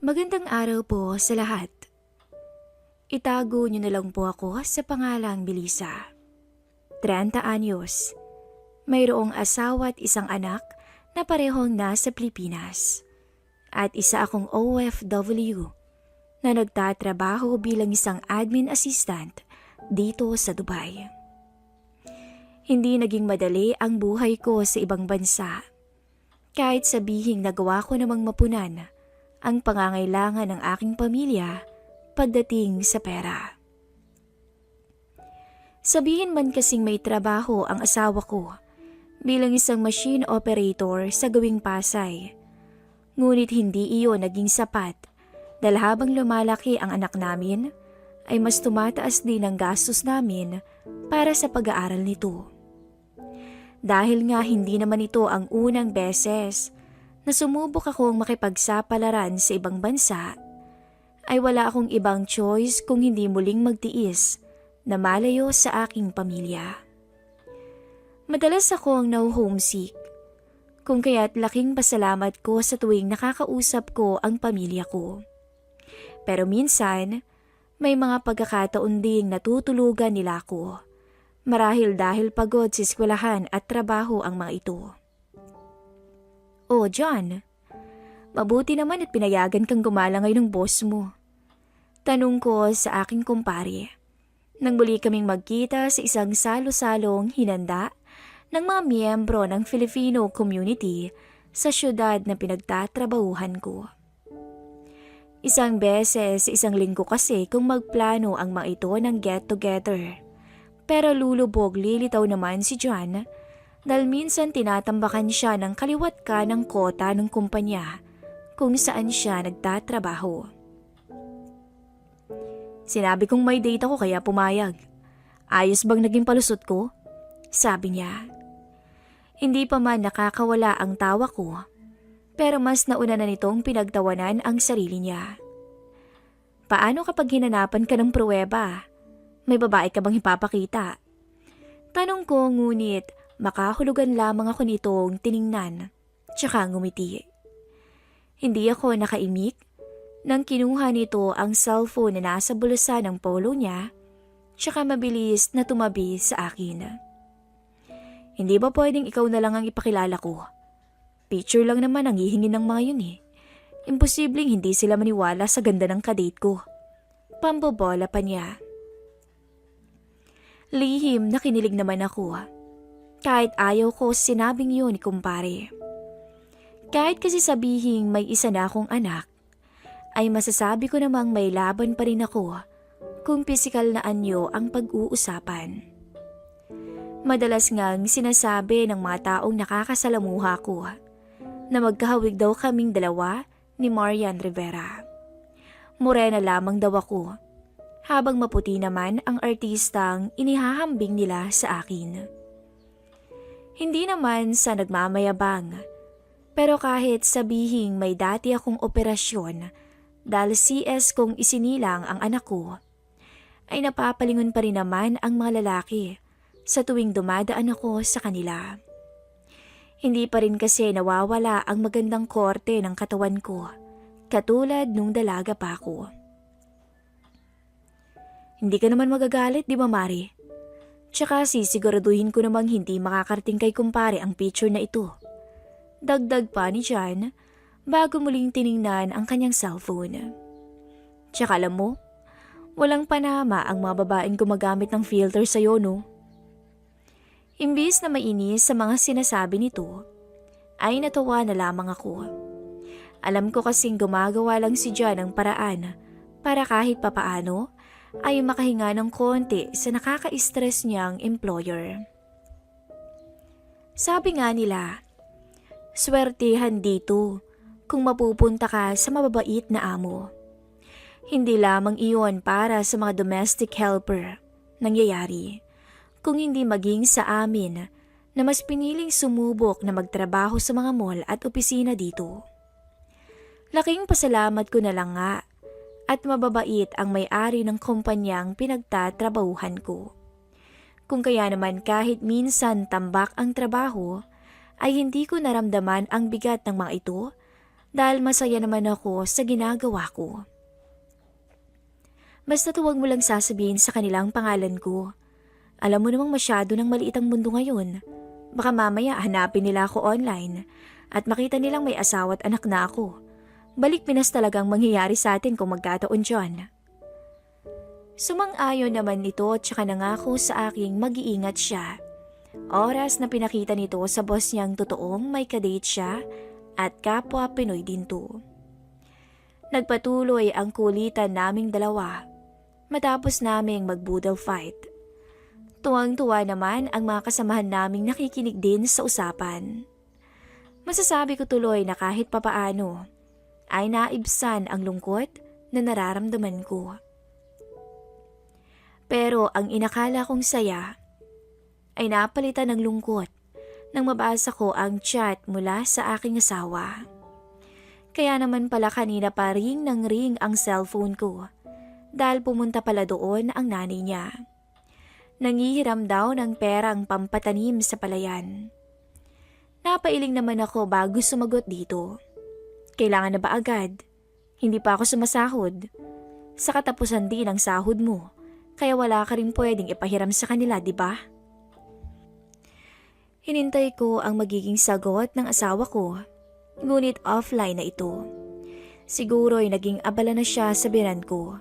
Magandang araw po sa lahat. Itago niyo na lang po ako sa pangalang Melissa. 30 anyos. Mayroong asawa at isang anak na parehong nasa Pilipinas. At isa akong OFW na nagtatrabaho bilang isang admin assistant dito sa Dubai. Hindi naging madali ang buhay ko sa ibang bansa. Kahit sabihing nagawa ko namang mapunan ang pangangailangan ng aking pamilya pagdating sa pera. Sabihin man kasing may trabaho ang asawa ko bilang isang machine operator sa gawing Pasay. Ngunit hindi iyon naging sapat dahil habang lumalaki ang anak namin ay mas tumataas din ang gastos namin para sa pag-aaral nito. Dahil nga hindi naman ito ang unang beses na sumubok akong makipagsapalaran sa ibang bansa, ay wala akong ibang choice kung hindi muling magtiis na malayo sa aking pamilya. Madalas akong naho-homesick, kung kaya't laking pasalamat ko sa tuwing nakakausap ko ang pamilya ko. Pero minsan, may mga pagkakataon ding natutulugan nila ako, marahil dahil pagod sa eskwelahan at trabaho ang mga ito. Oh, John, mabuti naman at pinayagan kang gumala ngayon ng boss mo. Tanong ko sa aking kumpare. Nang muli kaming magkita sa isang salo-salong hinanda ng mga miyembro ng Filipino community sa syudad na pinagtatrabahuhan ko. Isang beses sa isang linggo kasi kung magplano ang mga ito ng get-together. Pero lulubog lilitaw naman si John dahil minsan tinatambakan siya ng kaliwat ka ng kota ng kumpanya kung saan siya nagtatrabaho. Sinabi kong may date ako kaya pumayag. Ayos bang naging palusot ko? Sabi niya. Hindi pa man nakakawala ang tawa ko, pero mas nauna na nitong pinagtawanan ang sarili niya. Paano kapag hinanapan ka ng pruweba? May babae ka bang ipapakita? Tanong ko ngunit makahulugan lamang ako nitong tiningnan, tsaka ngumiti. Hindi ako nakaimik nang kinuha nito ang cellphone na nasa bulsa ng polo niya, tsaka mabilis na tumabi sa akin. Hindi ba pwedeng ikaw na lang ang ipakilala ko? Picture lang naman ang hihingin ng mga yun eh. Imposibleng hindi sila maniwala sa ganda ng kadate ko. Pambobola pa niya. Lihim na kinilig naman ako. Kahit ayaw ko sinabing yun ni kumpare. Kahit kasi sabihing may isa na akong anak, ay masasabi ko namang may laban pa rin ako kung pisikal na anyo ang pag-uusapan. Madalas ngang sinasabi ng mga taong nakakasalamuha ko na magkahawig daw kaming dalawa ni Marian Rivera. Morena lamang daw ako, habang maputi naman ang artistang inihahambing nila sa akin. Hindi naman sa nagmamayabang, pero kahit sabihing may dati akong operasyon dahil CS kong isinilang ang anak ko, ay napapalingon pa rin naman ang mga lalaki sa tuwing dumadaan ako sa kanila. Hindi pa rin kasi nawawala ang magandang korte ng katawan ko, katulad nung dalaga pa ako. Hindi ka naman magagalit, di ba Mari? Tsaka sisiguraduhin ko namang hindi makakarating kay kumpare ang picture na ito. Dagdag pa ni John bago muling tiningnan ang kanyang cellphone. Tsaka alam mo, walang panama ang mga babaeng gumagamit ng filter sa'yo, no? Imbis na mainis sa mga sinasabi nito, ay natawa na lamang ako. Alam ko kasing gumagawa lang si John ng paraan para kahit papaano ay makahinga ng konti sa nakaka-stress niyang employer. Sabi nga nila, swertihan dito kung mapupunta ka sa mababait na amo. Hindi lamang iyon para sa mga domestic helper nangyayari, kung hindi maging sa amin na mas piniling sumubok na magtrabaho sa mga mall at opisina dito. Laking pasalamat ko na lang nga at mababait ang may-ari ng kumpanyang pinagtatrabahuhan ko. Kung kaya naman kahit minsan tambak ang trabaho, ay hindi ko naramdaman ang bigat ng mga ito dahil masaya naman ako sa ginagawa ko. Basta huwag mo lang sasabihin sa kanilang pangalan ko. Alam mo namang masyado ng maliit ang mundo ngayon. Baka mamaya hanapin nila ako online at makita nilang may asawa at anak na ako. Balik Pinas talagang mangyayari sa atin kung magkataon dyan. Sumang-ayon naman ito at saka nangako sa aking mag-iingat siya. Oras na pinakita nito sa boss niyang totoong may kadate siya at kapwa Pinoy din to. Nagpatuloy ang kulitan naming dalawa matapos naming mag-boodle fight. Tuwang-tuwa naman ang mga kasamahan naming nakikinig din sa usapan. Masasabi ko tuloy na kahit papaano ay naibsan ang lungkot na nararamdaman ko. Pero ang inakala kong saya ay napalitan ng lungkot nang mabasa ko ang chat mula sa aking asawa. Kaya naman pala kanina pa ring nang ring ang cellphone ko dahil pumunta pala doon ang nanay niya. Nangihiram daw ng perang pampatanim sa palayan. Napailing naman ako bago sumagot dito. Kailangan na ba agad? Hindi pa ako sumasahod. Sa katapusan din ang sahod mo, kaya wala ka rin pwedeng ipahiram sa kanila, di ba? Hinintay ko ang magiging sagot ng asawa ko, ngunit offline na ito. Siguro'y naging abala na siya sa biran ko,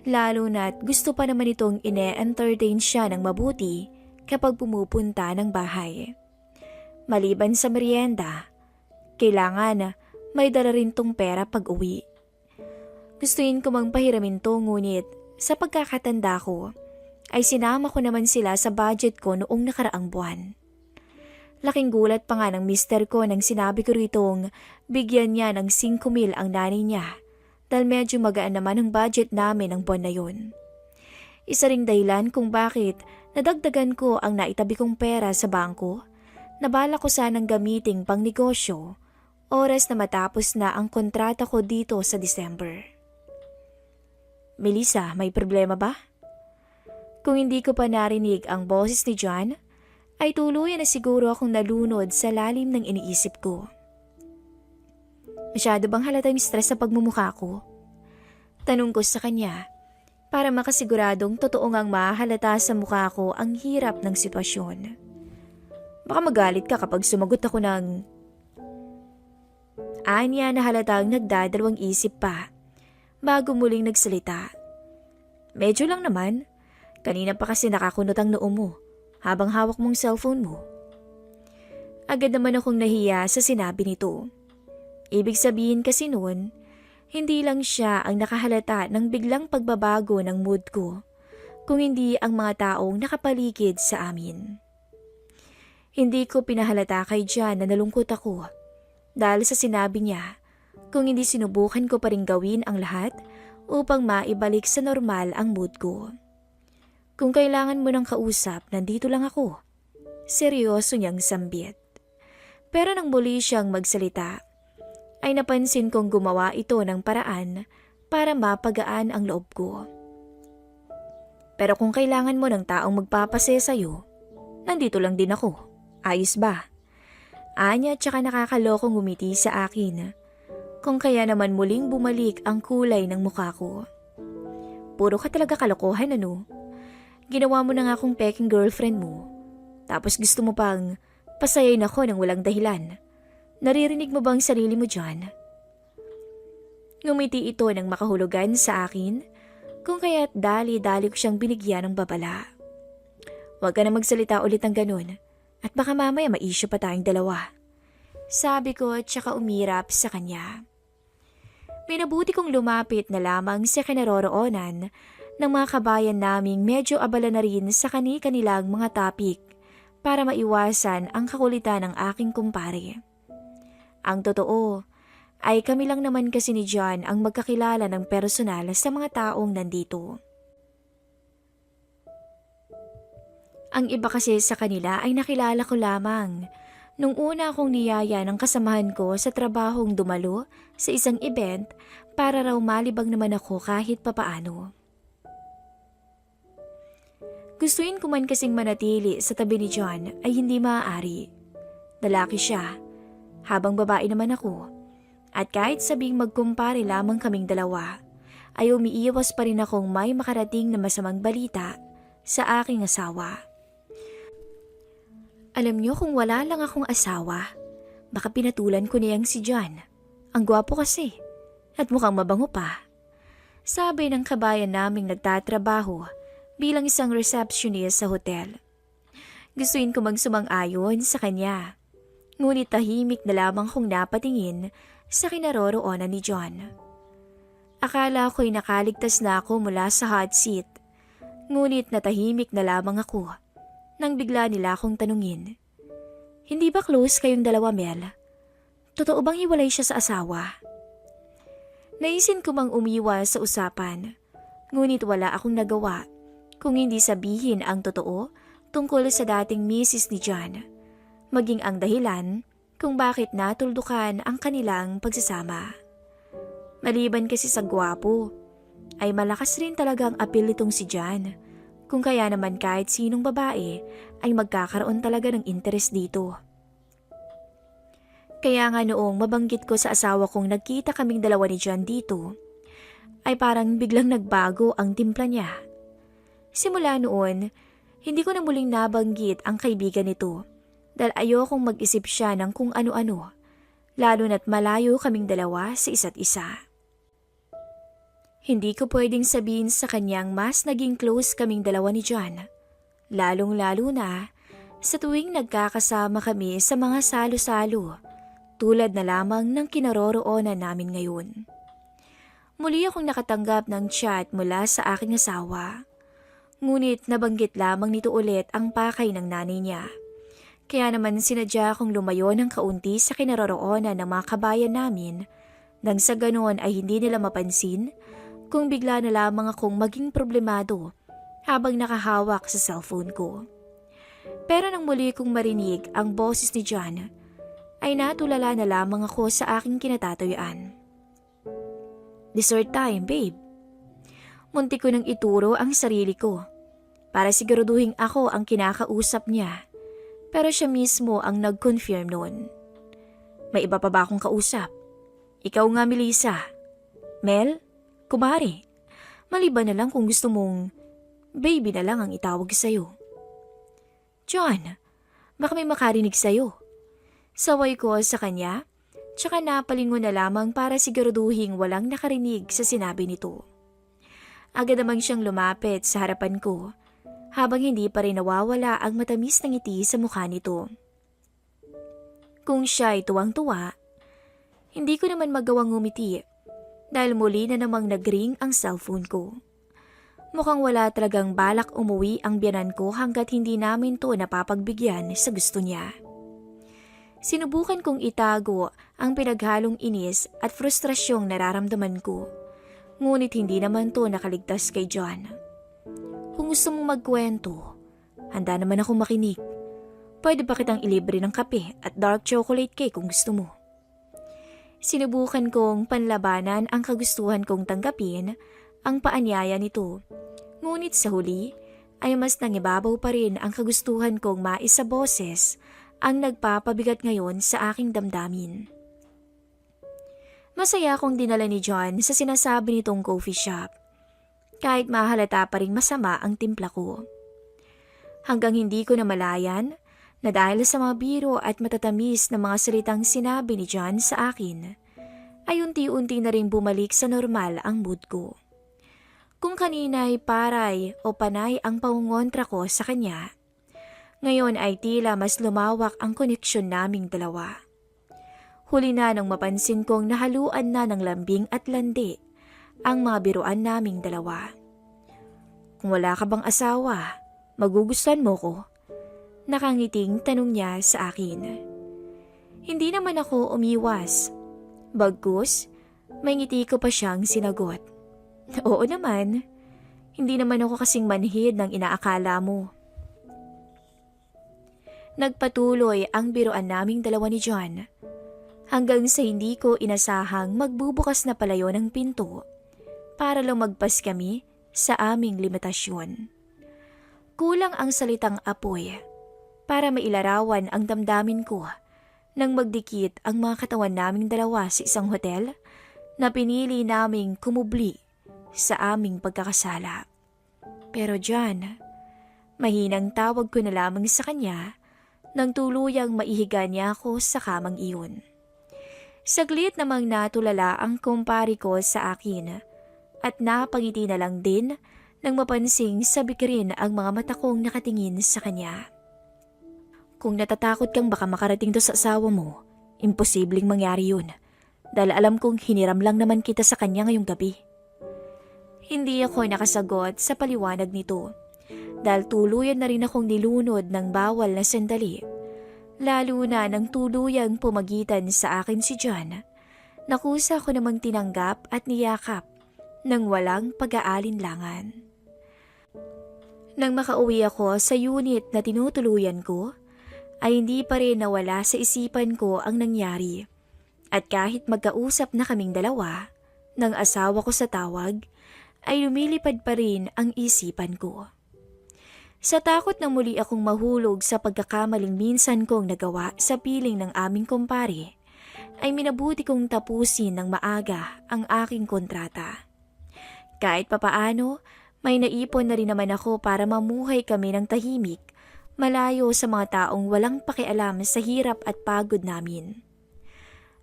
lalo na't gusto pa naman itong ine-entertain siya ng mabuti kapag pumupunta ng bahay. Maliban sa merienda, kailangan may dala rin tong pera pag uwi. Gustuin ko mang pahiramin to ngunit sa pagkakatanda ko ay sinama ko naman sila sa budget ko noong nakaraang buwan. Laking gulat pa nga ng mister ko nang sinabi ko ritong bigyan niya ng 5,000 ang nanay niya dahil medyo magaan naman ang budget namin ng buwan na yun. Isa ring dahilan kung bakit nadagdagan ko ang naitabi kong pera sa bangko na bala ko sanang gamiting pang negosyo oras na matapos na ang kontrata ko dito sa December. Melissa, may problema ba? Kung hindi ko pa narinig ang boses ni John, ay tuluyan na siguro akong nalunod sa lalim ng iniisip ko. Masyado bang halatang stress sa pagmumukha ko? Tanong ko sa kanya para makasiguradong totoo ngang mahalata sa mukha ko ang hirap ng sitwasyon. Baka magalit ka kapag sumagot ako ng anya na halatang nagdadalawang isip pa bago muling nagsalita. Medyo lang naman, kanina pa kasi nakakunot ang noo mo habang hawak mong cellphone mo. Agad naman akong nahiya sa sinabi nito. Ibig sabihin kasi noon, hindi lang siya ang nakahalata ng biglang pagbabago ng mood ko, kung hindi ang mga taong nakapaligid sa amin. Hindi ko pinahalata kay John na nalungkot ako dahil sa sinabi niya kung hindi sinubukan ko pa rin gawin ang lahat upang maibalik sa normal ang mood ko. Kung kailangan mo ng kausap, nandito lang ako. Seryoso niyang sambit. Pero nang muli siyang magsalita, ay napansin kong gumawa ito ng paraan para mapagaan ang loob ko. Pero kung kailangan mo ng taong magpapasaya sa'yo, nandito lang din ako. Ayos ba? Anya tsaka nakakalokong ngumiti sa akin. Kung kaya naman muling bumalik ang kulay ng mukha ko. Puro ka talaga kalokohan ano? Ginawa mo na nga akong peking girlfriend mo. Tapos gusto mo pang pasayain ako ng walang dahilan. Naririnig mo bang sarili mo dyan? Ngumiti ito ng makahulugan sa akin, kung kaya't dali-dali ko siyang binigyan ng babala. Huwag ka na magsalita ulit ng ganun, at baka mamaya ma-issue pa tayong dalawa. Sabi ko at saka umirap sa kanya. Minabuti kong lumapit na lamang sa kinaroroonan ng mga kabayan naming medyo abala na rin sa kani-kanilang mga topic para maiwasan ang kakulitan ng aking kumpare. Ang totoo ay kami lang naman kasi ni John ang magkakilala ng personal sa mga taong nandito. Ang iba kasi sa kanila ay nakilala ko lamang nung una akong niyaya ng kasamahan ko sa trabahong dumalo sa isang event para raw malibang naman ako kahit papaano. Gustuin ko man kasing manatili sa tabi ni John ay hindi maaari. Lalaki siya, habang babae naman ako. At kahit sabing magkumpare lamang kaming dalawa, ay umiiwas pa rin akong may makarating na masamang balita sa aking asawa. Alam niyo, kung wala lang akong asawa, baka pinatulan ko niyang si John. Ang gwapo kasi at mukhang mabango pa. Sabi ng kabayan naming nagtatrabaho bilang isang receptionist sa hotel. Gustuin ko magsumang-ayon sa kanya. Ngunit tahimik na lamang kong napatingin sa kinaroroonan ni John. Akala ko'y nakaligtas na ako mula sa hot seat. Ngunit natahimik na lamang ako nang bigla nila akong tanungin. Hindi ba close kayong dalawa, Mel? Totoo bang hiwalay siya sa asawa? Naisin ko mang umiwas sa usapan. Ngunit wala akong nagawa kung hindi sabihin ang totoo tungkol sa dating misis ni John. Maging ang dahilan kung bakit natuldukan ang kanilang pagsasama. Maliban kasi sa gwapo, ay malakas rin talagang apil nitong si John. Kung kaya naman kahit sinong babae ay magkakaroon talaga ng interes dito. Kaya nga noong mabanggit ko sa asawa kong nagkita kaming dalawa ni John dito, ay parang biglang nagbago ang timpla niya. Simula noon, hindi ko na muling nabanggit ang kaibigan nito dahil ayokong mag-isip siya ng kung ano-ano, lalo na't malayo kaming dalawa sa isa't isa. Hindi ko pwedeng sabihin sa kanyang mas naging close kaming dalawa ni John, lalong-lalo na sa tuwing nagkakasama kami sa mga salo-salo, tulad na lamang ng kinaroroonan namin ngayon. Muli akong nakatanggap ng chat mula sa aking asawa, ngunit nabanggit lamang nito ulit ang pakay ng nanay niya. Kaya naman sinadya akong lumayo ng kaunti sa kinaroroonan ng mga kabayan namin nang sa ganon ay hindi nila mapansin kung bigla na lamang akong maging problemado habang nakahawak sa cellphone ko. Pero nang muli kong marinig ang boses ni John, ay natulala na lamang ako sa aking kinatatayuan. Dessert time, babe. Muntik ko nang ituro ang sarili ko para siguraduhin ako ang kinakausap niya, pero siya mismo ang nag-confirm noon. May iba pa ba akong kausap? Ikaw nga, Melissa. Mel? Kumari, maliban na lang kung gusto mong baby na lang ang itawag sa'yo. John, baka may makarinig sa'yo. Saway ko sa kanya, tsaka napalingon na lamang para siguraduhin walang nakarinig sa sinabi nito. Agad namang siyang lumapit sa harapan ko, habang hindi pa rin nawawala ang matamis na ngiti sa mukha nito. Kung siya ay tuwang-tuwa, hindi ko naman magawang ngumiti dahil muli na namang nag-ring ang cellphone ko. Mukhang wala talagang balak umuwi ang biyanan ko hanggat hindi namin to napapagbigyan sa gusto niya. Sinubukan kong itago ang pinaghalong inis at frustrasyong nararamdaman ko, ngunit hindi naman to nakaligtas kay John. Kung gusto mong magkwento, handa naman akong makinig. Pwede ba kitang ilibre ng kape at dark chocolate cake kung gusto mo? Sinubukan kong panlabanan ang kagustuhan kong tanggapin ang paanyaya nito. Ngunit sa huli ay mas nangibabaw pa rin ang kagustuhan kong maisa boses ang nagpapabigat ngayon sa aking damdamin. Masaya akong dinala ni John sa sinasabi nitong coffee shop, kahit mahalata pa rin masama ang timpla ko. Hanggang hindi ko namalayan na dahil sa mga biro at matatamis na mga salitang sinabi ni John sa akin, ay unti-unti na rin bumalik sa normal ang mood ko. Kung kanina'y paray o panay ang pangungontra ko sa kanya, ngayon ay tila mas lumawak ang koneksyon naming dalawa. Huli na nang mapansin kong nahaluan na ng lambing at landi ang mga biruan naming dalawa. Kung wala ka bang asawa, magugustuhan mo ko? Nakangiting tanong niya sa akin. Hindi naman ako umiwas. Bagkus, may ngiti ko pa siyang sinagot. Oo naman, hindi naman ako kasing manhid ng inaakala mo. Nagpatuloy ang biruan naming dalawa ni John, hanggang sa hindi ko inasahang magbubukas na palayo ng pinto para lumagpas kami sa aming limitasyon. Kulang ang salitang apoy para mailarawan ang damdamin ko nang magdikit ang mga katawan naming dalawa sa isang hotel na pinili naming kumubli sa aming pagkakasala. Pero John, mahinang tawag ko na lamang sa kanya nang tuluyang maihiga niya ako sa kamang iyon. Saglit namang natulala ang kumpari ko sa akin at napangiti na lang din nang mapansing sabik rin ang mga mata kong nakatingin sa kanya. Kung natatakot kang baka makarating to sa asawa mo, imposibleng mangyari yun dahil alam kong hiniram lang naman kita sa kanya ngayong gabi. Hindi ako nakasagot sa paliwanag nito dahil tuluyan na rin akong nilunod ng bawal na sandali. Lalo na nang tuluyang pumagitan sa akin si John, nakusa ko namang tinanggap at niyakap nang walang pag-aalinlangan. Nang makauwi ako sa unit na tinutuluyan ko, ay hindi pa rin nawala sa isipan ko ang nangyari. At kahit magkausap na kaming dalawa, ng asawa ko sa tawag, ay lumilipad pa rin ang isipan ko. Sa takot na muli akong mahulog sa pagkakamaling minsan kong nagawa sa piling ng aming kumpare, ay minabuti kong tapusin ng maaga ang aking kontrata. Kahit papaano, may naipon na rin naman ako para mamuhay kami ng tahimik, malayo sa mga taong walang pakialam sa hirap at pagod namin.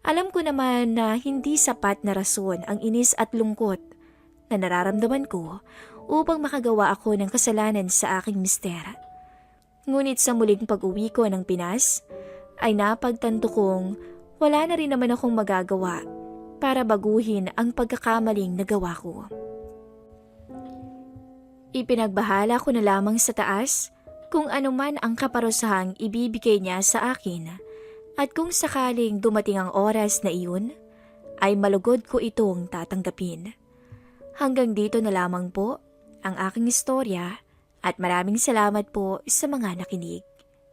Alam ko naman na hindi sapat na rason ang inis at lungkot na nararamdaman ko upang makagawa ako ng kasalanan sa aking mister. Ngunit sa muling pag-uwi ko ng Pinas, ay napagtanto kong wala na rin naman akong magagawa para baguhin ang pagkakamaling nagawa ko. Ipinagbahala ko na lamang sa taas kung anuman ang kaparusahang ibibigay niya sa akin at kung sakaling dumating ang oras na iyon, ay malugod ko itong tatanggapin. Hanggang dito na lamang po ang aking istorya at maraming salamat po sa mga nakinig.